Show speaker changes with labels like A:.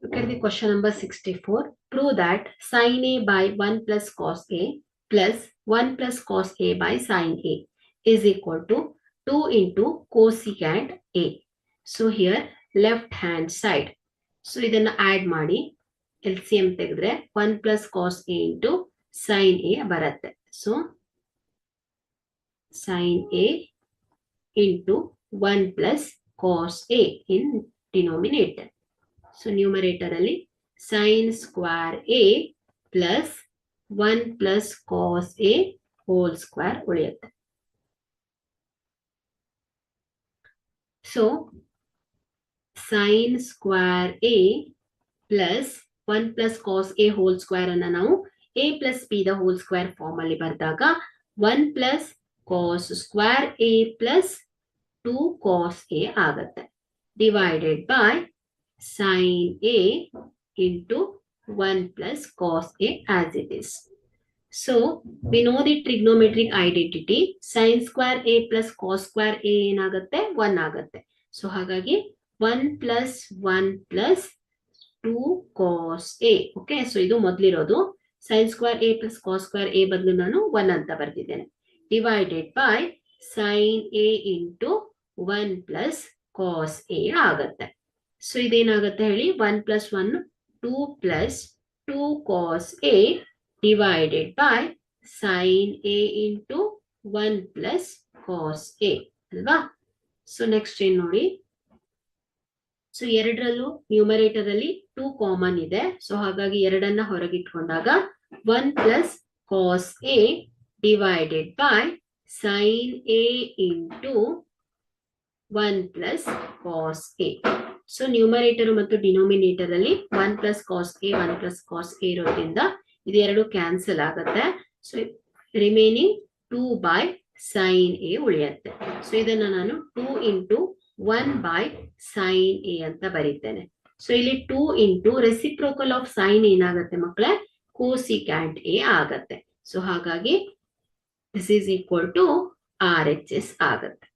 A: Look at the question number 64. Prove that sin A by 1 plus cos A plus 1 plus cos A by sin A is equal to 2 into cosecant A. So here left hand side. So ಇದನ್ನ add ಮಾಡಿ LCM ತೆಗೆದ್ರೆ 1 plus cos A into sin A ಬರುತ್ತೆ. So sin A into 1 plus cos A in denominator. So numerator ಅಲ್ಲಿ sin square A plus 1 plus cos A whole square ಉಳಿಯುತ್ತೆ. So sin square A plus 1 plus cos A whole square ಅನ್ನ ನಾವು A plus B the whole square form ಅಲ್ಲಿ ಬರೆದಾಗ 1 plus cos square A plus 2 cos A ಆಗುತ್ತೆ. Divided by sin A into 1 plus cos A as it is. So, we know the trigonometric identity. Sin square A plus cos square A ಏನಾಗುತ್ತೆ 1 ಆಗುತ್ತೆ. So, ಹಾಗಾಗಿ 1 plus 1 plus 2 cos A. Okay, so ಇದು ಮೊದಲಿರೋದು sin square A plus cos square A ಬದಲು ನಾನು 1 ಅಂತ ಬರೆದಿದ್ದೇನೆ. Divided by sin A into 1 plus cos A ಆಗುತ್ತೆ. So ಇದೇನಾಗುತ್ತೆ ಹೇಳಿ 1 plus 1 2 plus 2 cos A divided by sin A into 1 plus cos A ಅಲ್ವಾ. So next ಏನ್ ನೋಡಿ, ಸೊ ಎರಡರಲ್ಲೂ ನ್ಯೂಮರೇಟರ್ ಅಲ್ಲಿ 2 ಕಾಮನ್ ಇದೆ. ಸೊ ಹಾಗಾಗಿ ಎರಡನ್ನ ಹೊರಗಿಟ್ಕೊಂಡಾಗ 1 plus cos A divided by sin A into 1 plus cos A. So numerator ಮತ್ತು denominator ಅಲ್ಲಿ 1 plus cos A 1 plus cos A ಇರೋದ್ರಿಂದ ಇದೆರಡು ಕ್ಯಾನ್ಸಲ್ ಆಗುತ್ತೆ. So remaining 2 by sin A ಉಳಿಯುತ್ತೆ. ಸೊ ಇದನ್ನ ನಾನು 2 into 1 by sin A ಅಂತ ಬರೀತೇನೆ. So ಇಲ್ಲಿ 2 into ರೆಸಿಪ್ರೋಕಲ್ ಆಫ್ sin ಏನಾಗುತ್ತೆ ಮಕ್ಕಳೇ, cosecant A ಆಗತ್ತೆ. ಸೊ ಹಾಗಾಗಿ this is equal to RHS ಆಗತ್ತೆ.